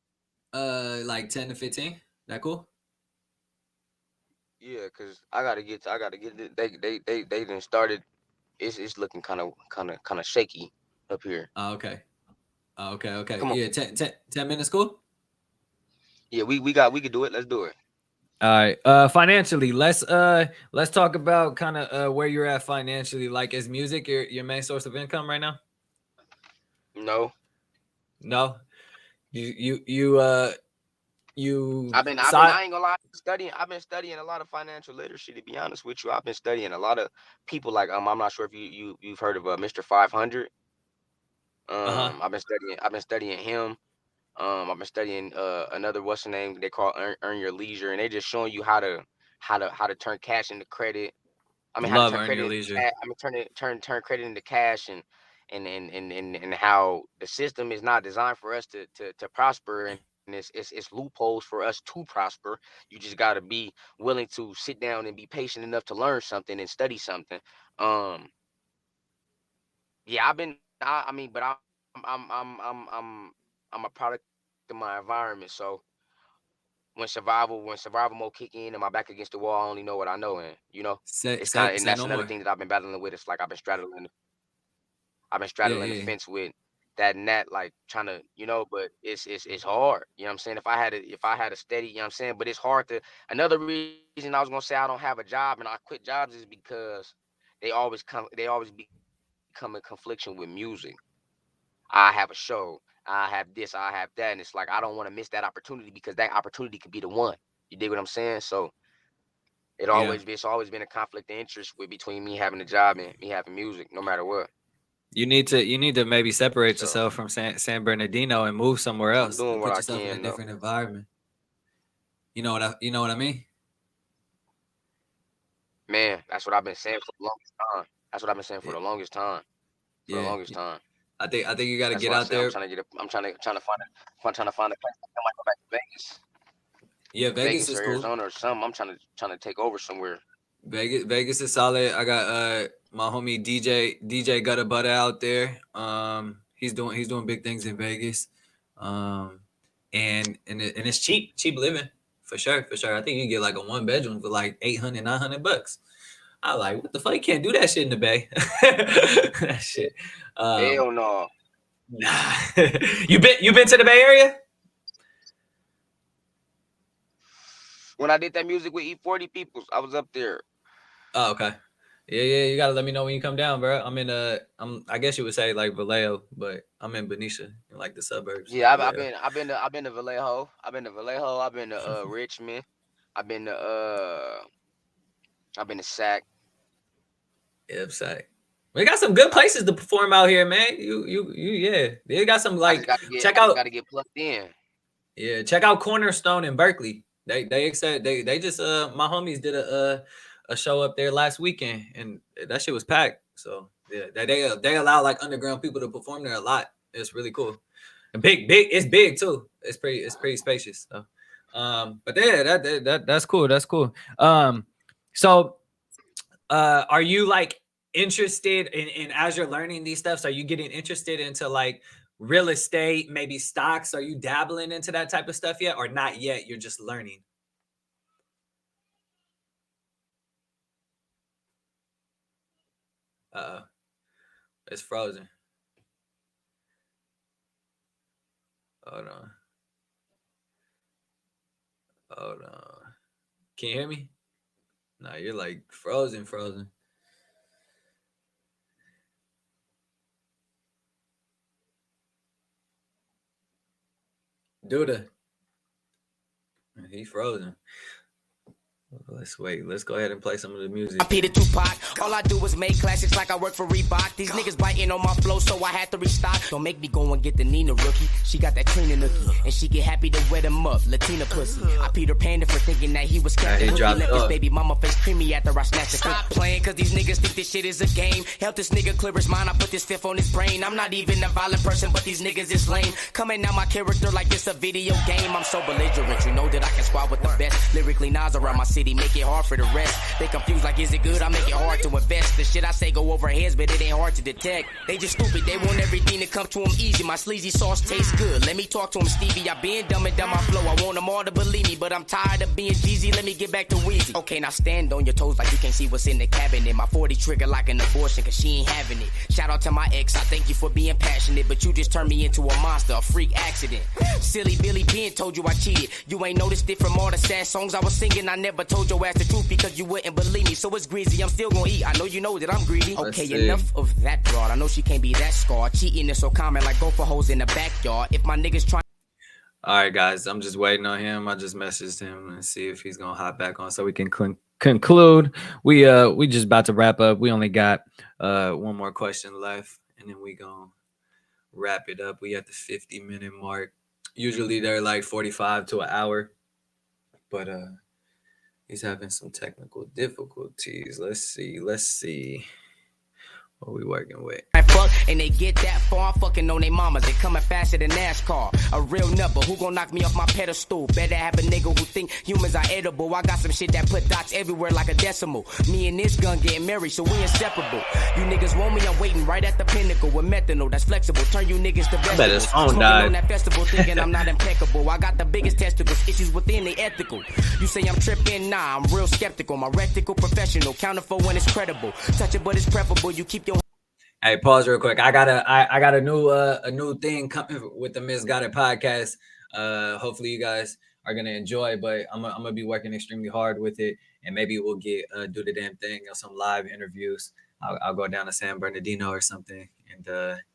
Like 10 to 15. That cool? Yeah, cause I gotta get it. They done started. It's looking kind of shaky up here. Oh, okay. Come on. Yeah, 10 minutes cool? Yeah, we could do it. Let's do it. All right. Financially, let's talk about kind of where you're at financially. Like, is music your main source of income right now? No. No. You I ain't gonna lie, I've been studying a lot of financial literacy, to be honest with you. I've been studying a lot of people like I'm not sure if you've heard of Mr. 500. I've been studying him. I've been studying another, what's the name, they call Earn Your Leisure, and they just showing you how to turn cash into credit. I mean, how to love turn Earn Your credit into Leisure. cash. I mean, turn credit into cash, and how the system is not designed for us to prosper, and it's loopholes for us to prosper. You just got to be willing to sit down and be patient enough to learn something and study something. Yeah, I mean, but I'm a product of my environment. So when survival mode kick in and my back against the wall, I only know what I know, and it's kind of, and Say that's no another more. thing that I've been battling with. It's like I've been straddling Yeah, the yeah. fence with that and that, like trying to, but it's hard. You know what I'm saying? If I had a steady, you know what I'm saying? But it's hard to. Another reason I was gonna say I don't have a job and I quit jobs is because they always become in confliction with music. I have a show, I have this, I have that, and it's like I don't want to miss that opportunity because that opportunity could be the one. You dig what I'm saying? So Yeah. it's always been a conflict of interest between me having a job and me having music, no matter what. You need to maybe separate So yourself from San Bernardino and move somewhere I'm else doing and what put I yourself in a can though. different environment. You know what I mean? Man, that's what I've been saying for the longest time. That's what I've been saying for Yeah. the longest time. For the Yeah. longest time. I think you got to That's get why I out say I'm there. trying to I'm trying to find a place. I might go back to Vegas, Yeah, Vegas Vegas is or cool. Arizona or something. I'm trying to take over somewhere. Vegas is solid. I got my homie DJ Gutta Butter out there. He's doing big things in Vegas. And it's cheap living for sure. I think you can get like a 1 bedroom for like $800-900. I like, what the fuck? You can't do that shit in the Bay. That shit. Hell no. Nah. You been to the Bay Area? When I did that music with E40 Peoples, I was up there. Oh, okay. Yeah, you gotta let me know when you come down, bro. I guess you would say like Vallejo, but I'm in Benicia, in like the suburbs Yeah, of Vallejo. I've been to Vallejo. I've been to Richmond. I've been to Sac. Yeah, sick. We got some good places to perform out here, man. Yeah. They got some like I just got to get plugged in. Yeah, check out Cornerstone in Berkeley. They said they just my homies did a show up there last weekend, and that shit was packed. So yeah, they allow like underground people to perform there a lot. It's really cool. And big, it's big too. It's pretty spacious. So, but yeah, that's cool. That's cool. So are you like interested in as you're learning these stuffs? Are you getting interested into like real estate, maybe stocks? Are you dabbling into that type of stuff yet, or not yet? You're just learning. It's frozen. Hold on. Can you hear me? No, you're like frozen. Duda. He frozen. Let's wait. Let's go ahead and play some of the music. I'm Peter Tupac. All I do is make classics like I work for Reebok. These niggas biting on my flow, so I had to restock. Don't make me go and get the Nina rookie. She got that Trina nookie, and she get happy to wet him up. Latina pussy. I Peter Panda for thinking that he was Captain Hooky. Let this baby mama face creamy after I snatch a Stop playing, cause these niggas think this shit is a game. Help this nigga clear his mind. I put this fifth on his brain. I'm not even a violent person, but these niggas is lame. Coming out my character like this a video game. I'm so belligerent. You know that I can squad with the best. Lyrically, Nas around my city. he make it hard for the rest. They confused like, is it good? I make it hard to invest. The shit I say go over heads, but it ain't hard to detect. They just stupid, they want everything to come to them easy. My sleazy sauce tastes good. Let me talk to him, Stevie. I been dumbing down my flow. I want them all to believe me, but I'm tired of being Jeezy. Let me get back to Weezy. Okay, now stand on your toes like you can't see what's in the cabinet. My 40 trigger like an abortion, cause she ain't having it. Shout out to my ex, I thank you for being passionate, but you just turned me into a monster, a freak accident. Silly Billy Ben told you I cheated. You ain't noticed it from all the sad songs I was singing. I never told your ass the truth because you wouldn't believe me. So it's greasy, I'm still gonna eat. I know you know that I'm greedy. Okay, enough of that broad. I know she can't be that scarred. Cheating is so common like gopher hoes in the backyard. If my niggas try. All right, guys, I'm just waiting on him. I just messaged him and see if he's gonna hop back on so we can conclude. We just about to wrap up. We only got one more question left, and then we gonna wrap it up. We at the 50-minute mark. Usually they're like 45 to an hour, but he's having some technical difficulties. Let's see. What we working with? Fuck, and they get that far, fucking on they mamas. They coming faster than NASCAR. A real nubber, who gon' knock me off my pedestal? Better have a nigga who think humans are edible. I got some shit that put dots everywhere like a decimal. Me and this gun getting married, so we inseparable. You niggas want me, I'm waiting right at the pinnacle with methanol that's flexible. Turn you niggas to vegetables. I bet his phone died. On that festival thinking I'm not impeccable. I got the biggest testicles, issues within they ethical. You say I'm tripping, nah, I'm real skeptical. My rectical professional, counterful when it's credible. Touch it, but it's preferable. You keep your. Hey, pause real quick. I got a new thing coming with the Misguided Podcast. Hopefully you guys are gonna enjoy, but I'm gonna be working extremely hard with it, and maybe we'll get Dudadamthang or some live interviews. I'll go down to San Berardino or something, and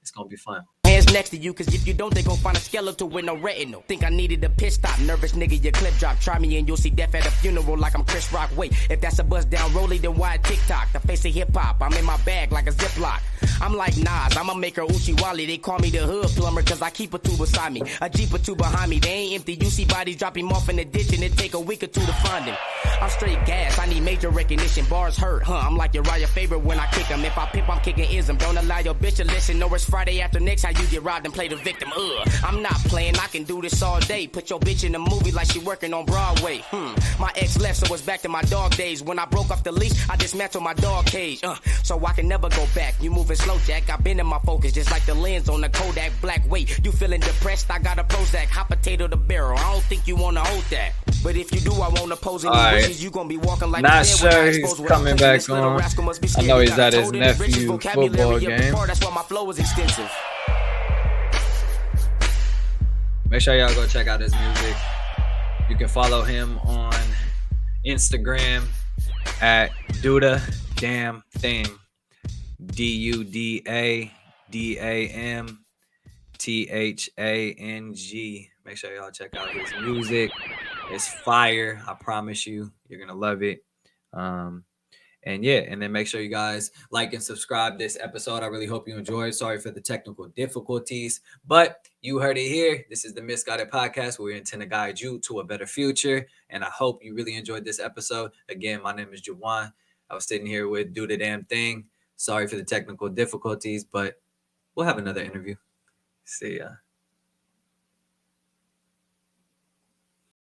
it's gonna be fun. Hands next to you, cause if you don't, they gon' find a skeleton with no retinal. Think I needed a pit stop, nervous nigga, your clip drop. Try me and you'll see death at a funeral like I'm Chris Rock. Wait, if that's a bust down rollie, then why TikTok? The face of hip hop, I'm in my bag like a Ziploc. I'm like Nas, I'ma make her Uchiwali. They call me the hood plumber, cause I keep a two beside me, a Jeep or two behind me. They ain't empty, you see bodies drop him off in the ditch, and it take a week or two to find him. I'm straight gas, I need major recognition. Bars hurt, I'm like Uriah favorite when I kick him. If I pimp, I'm kicking ism. Don't allow your bitch to listen, know it's Friday after next, how you get robbed and play the victim. I'm not playing, I can do this all day. Put your bitch in a movie like she working on Broadway. My ex left, so it's back to my dog days. When I broke off the leash, I dismantled my dog cage. So I can never go back. You moving slow, Jack. I've been in my focus, just like the lens on the Kodak black. Wait, you feeling depressed? I got a Prozac, hot potato to barrel. I don't think you wanna hold that. But if you do, I won't oppose any wishes. You gonna be walking like not sure he's coming back on. I know he's at his nephew's football game. That's why my flow is extensive. Make sure y'all go check out his music. You can follow him on Instagram at Dudadamthang. Dudadamthang. Make sure y'all check out his music. It's fire. I promise you, you're gonna love it. And then make sure you guys like and subscribe this episode. I really hope you enjoyed. Sorry for the technical difficulties, but you heard it here. This is the Misguided Podcast, where we intend to guide you to a better future. And I hope you really enjoyed this episode. Again, my name is Juwan. I was sitting here with Dudadamthang. Sorry for the technical difficulties, but we'll have another interview. See ya.